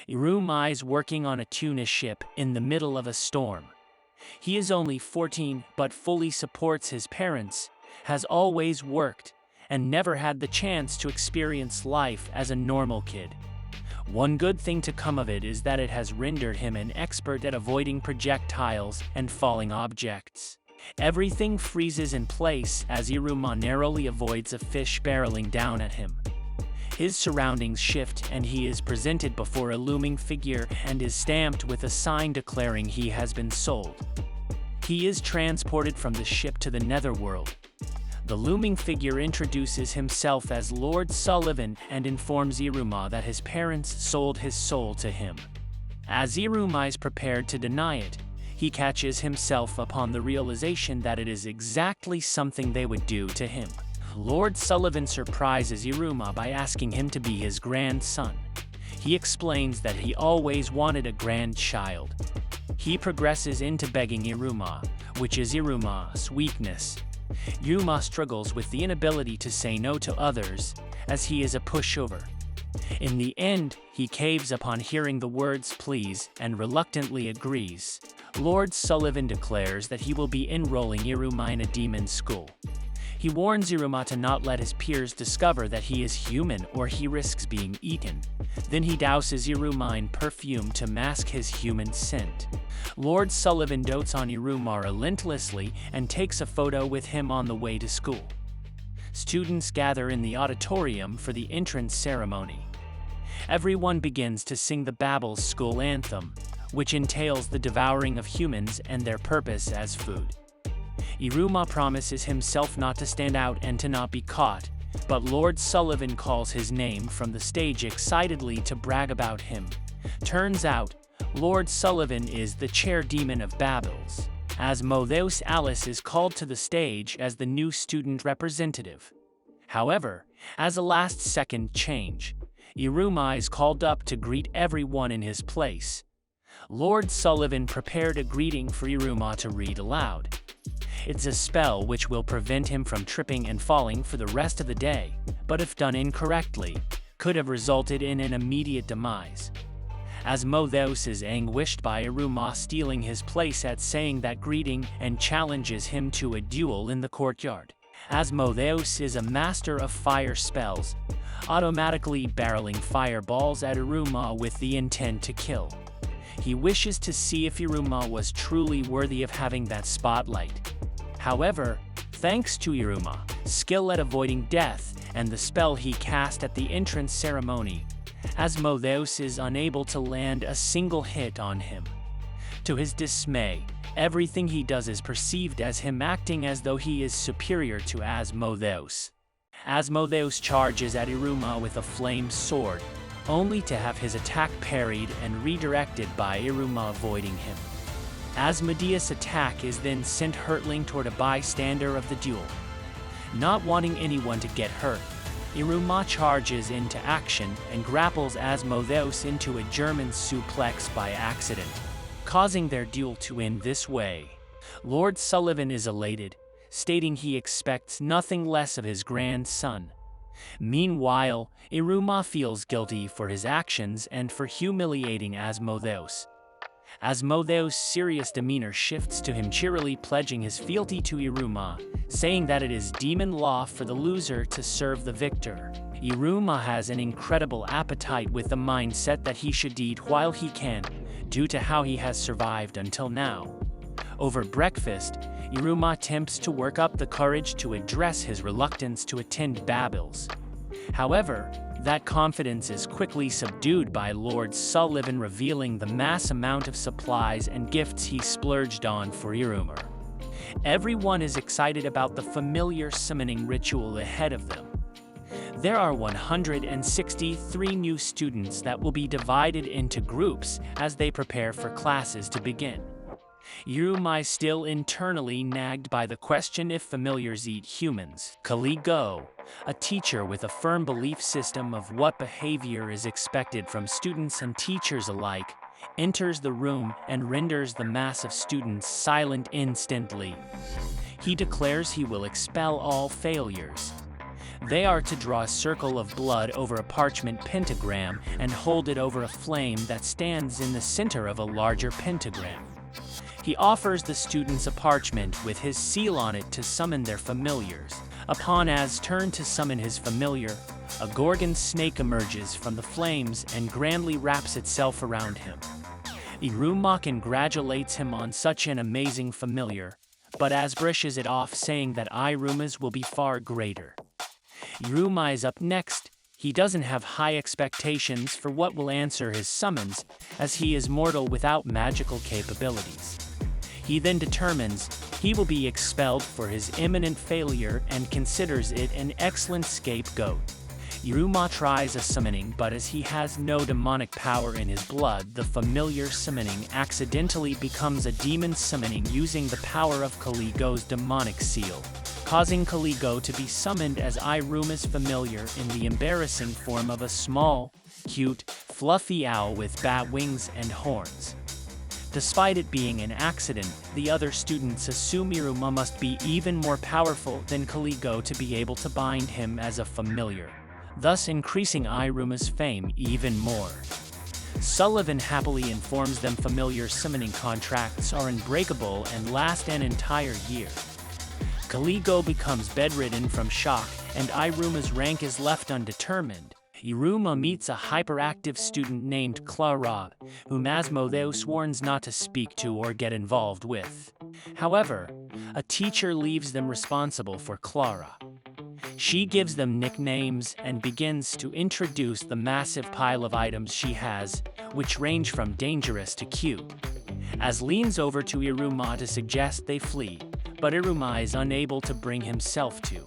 Iruma is working on a tuna ship in the middle of a storm. He is only 14 but fully supports his parents, has always worked, and never had the chance to experience life as a normal kid. One good thing to come of it is that it has rendered him an expert at avoiding projectiles and falling objects. Everything freezes in place as Iruma narrowly avoids a fish barreling down at him. His surroundings shift and he is presented before a looming figure and is stamped with a sign declaring he has been sold. He is transported from the ship to the netherworld. The looming figure introduces himself as Lord Sullivan and informs Iruma that his parents sold his soul to him. As Iruma is prepared to deny it, he catches himself upon the realization that it is exactly something they would do to him. Lord Sullivan surprises Iruma by asking him to be his grandson. He explains that he always wanted a grandchild. He progresses into begging Iruma, which is Iruma's weakness. Iruma struggles with the inability to say no to others, as he is a pushover. In the end, he caves upon hearing the words please and reluctantly agrees. Lord Sullivan declares that he will be enrolling Iruma in a demon school. He warns Iruma to not let his peers discover that he is human or he risks being eaten. Then he douses Iruma in perfume to mask his human scent. Lord Sullivan dotes on Iruma relentlessly and takes a photo with him on the way to school. Students gather in the auditorium for the entrance ceremony. Everyone begins to sing the Babel's school anthem, which entails the devouring of humans and their purpose as food. Iruma promises himself not to stand out and to not be caught, but Lord Sullivan calls his name from the stage excitedly to brag about him. Turns out, Lord Sullivan is the chair demon of Babel's. Asmodeus Alice is called to the stage as the new student representative. However, as a last-second change, Iruma is called up to greet everyone in his place. Lord Sullivan prepared a greeting for Iruma to read aloud. It's a spell which will prevent him from tripping and falling for the rest of the day, but if done incorrectly, could have resulted in an immediate demise. Asmodeus is anguished by Iruma stealing his place at saying that greeting and challenges him to a duel in the courtyard. Asmodeus is a master of fire spells, automatically barreling fireballs at Iruma with the intent to kill. He wishes to see if Iruma was truly worthy of having that spotlight. However, thanks to Iruma's skill at avoiding death and the spell he cast at the entrance ceremony, Asmodeus is unable to land a single hit on him. To his dismay, everything he does is perceived as him acting as though he is superior to Asmodeus. Asmodeus charges at Iruma with a flame sword, only to have his attack parried and redirected by Iruma avoiding him. Asmodeus' attack is then sent hurtling toward a bystander of the duel. Not wanting anyone to get hurt, Iruma charges into action and grapples Asmodeus into a German suplex by accident, causing their duel to end this way. Lord Sullivan is elated, stating he expects nothing less of his grandson. Meanwhile, Iruma feels guilty for his actions and for humiliating Asmodeus. Asmodeus' serious demeanor shifts to him cheerily pledging his fealty to Iruma, saying that it is demon law for the loser to serve the victor. Iruma has an incredible appetite with the mindset that he should eat while he can, due to how he has survived until now. Over breakfast, Iruma attempts to work up the courage to address his reluctance to attend Babel's. However, that confidence is quickly subdued by Lord Sullivan revealing the mass amount of supplies and gifts he splurged on for Iruma. Everyone is excited about the familiar summoning ritual ahead of them. There are 163 new students that will be divided into groups as they prepare for classes to begin. Iruma is still internally nagged by the question if familiars eat humans. Kaligo, a teacher with a firm belief system of what behavior is expected from students and teachers alike, enters the room and renders the mass of students silent instantly. He declares he will expel all failures. They are to draw a circle of blood over a parchment pentagram and hold it over a flame that stands in the center of a larger pentagram. He offers the students a parchment with his seal on it to summon their familiars. Upon Az turn to summon his familiar, a gorgon snake emerges from the flames and grandly wraps itself around him. Iruma congratulates him on such an amazing familiar, but Az brushes it off, saying that Iruma's will be far greater. Iruma is up next. He doesn't have high expectations for what will answer his summons, as he is mortal without magical capabilities. He then determines he will be expelled for his imminent failure and considers it an excellent scapegoat. Iruma tries a summoning, but as he has no demonic power in his blood, the familiar summoning accidentally becomes a demon summoning using the power of Caligo's demonic seal, causing Caligo to be summoned as Iruma's familiar in the embarrassing form of a small, cute, fluffy owl with bat wings and horns. Despite it being an accident, the other students assume Iruma must be even more powerful than Caligo to be able to bind him as a familiar, thus increasing Iruma's fame even more. Sullivan happily informs them familiar summoning contracts are unbreakable and last an entire year. Caligo becomes bedridden from shock, and Iruma's rank is left undetermined. Iruma meets a hyperactive student named Clara, whom Asmodeus warns not to speak to or get involved with. However, a teacher leaves them responsible for Clara. She gives them nicknames and begins to introduce the massive pile of items she has, which range from dangerous to cute. Az leans over to Iruma to suggest they flee, but Iruma is unable to bring himself to,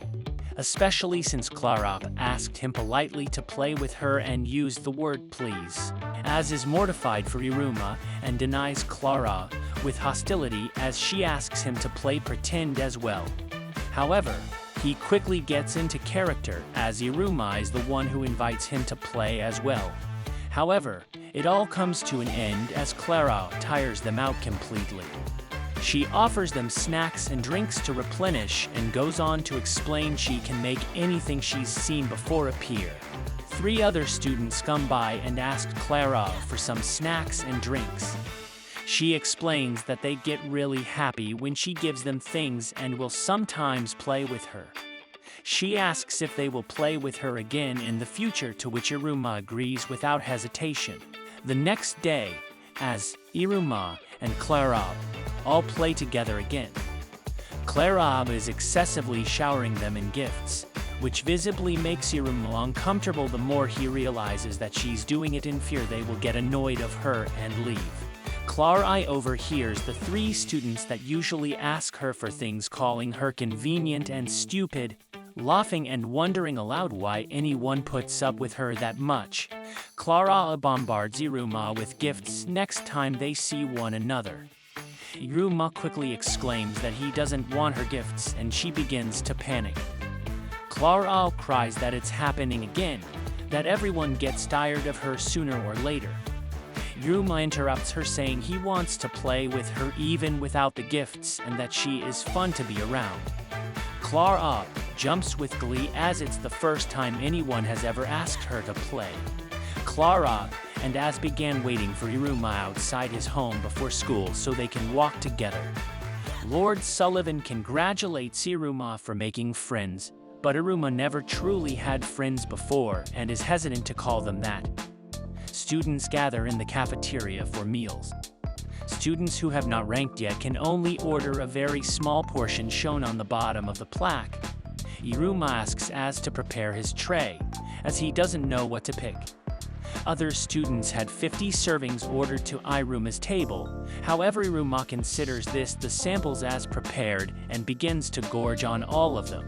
especially since Clara asked him politely to play with her and used the word please. Az is mortified for Iruma and denies Clara with hostility as she asks him to play pretend as well. However, he quickly gets into character as Iruma is the one who invites him to play as well. However, it all comes to an end as Clara tires them out completely. She offers them snacks and drinks to replenish and goes on to explain she can make anything she's seen before appear. 3 other students come by and ask Clara for some snacks and drinks. She explains that they get really happy when she gives them things and will sometimes play with her. She asks if they will play with her again in the future, to which Iruma agrees without hesitation. The next day, as Iruma and Clara all play together again, Clara is excessively showering them in gifts, which visibly makes Iruma uncomfortable the more he realizes that she's doing it in fear they will get annoyed of her and leave. Clara overhears the 3 students that usually ask her for things calling her convenient and stupid, laughing and wondering aloud why anyone puts up with her that much. Clara bombards Iruma with gifts next time they see one another. Iruma quickly exclaims that he doesn't want her gifts and she begins to panic. Clara cries that it's happening again, that everyone gets tired of her sooner or later. Iruma interrupts her, saying he wants to play with her even without the gifts and that she is fun to be around. Clara jumps with glee as it's the first time anyone has ever asked her to play. Clara and Az began waiting for Iruma outside his home before school so they can walk together. Lord Sullivan congratulates Iruma for making friends, but Iruma never truly had friends before and is hesitant to call them that. Students gather in the cafeteria for meals. Students who have not ranked yet can only order a very small portion shown on the bottom of the plaque. Iruma asks Az to prepare his tray, as he doesn't know what to pick. Other students had 50 servings ordered to Iruma's table. However, Iruma considers this the samples as prepared and begins to gorge on all of them.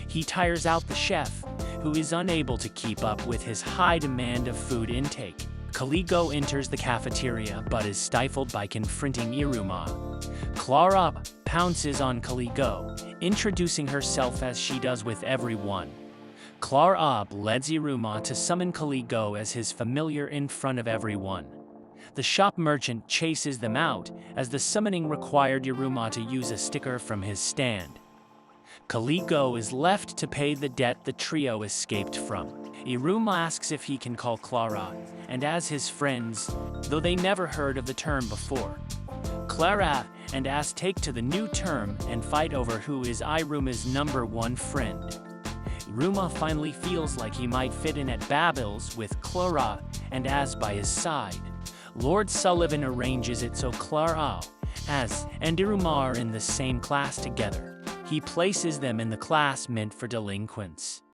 He tires out the chef, who is unable to keep up with his high demand of food intake. Caligo enters the cafeteria but is stifled by confronting Iruma. Clara pounces on Caligo, introducing herself as she does with everyone. Clara leads Iruma to summon Caligo as his familiar in front of everyone. The shop merchant chases them out, as the summoning required Iruma to use a sticker from his stand. Kaliko is left to pay the debt the trio escaped from. Iruma asks if he can call Clara, and as his friends, though they never heard of the term before. Clara and As take to the new term and fight over who is Iruma's #1 friend. Iruma finally feels like he might fit in at Babel's with Clara and As by his side. Lord Sullivan arranges it so Clara, As, and Iruma are in the same class together. He places them in the class meant for delinquents.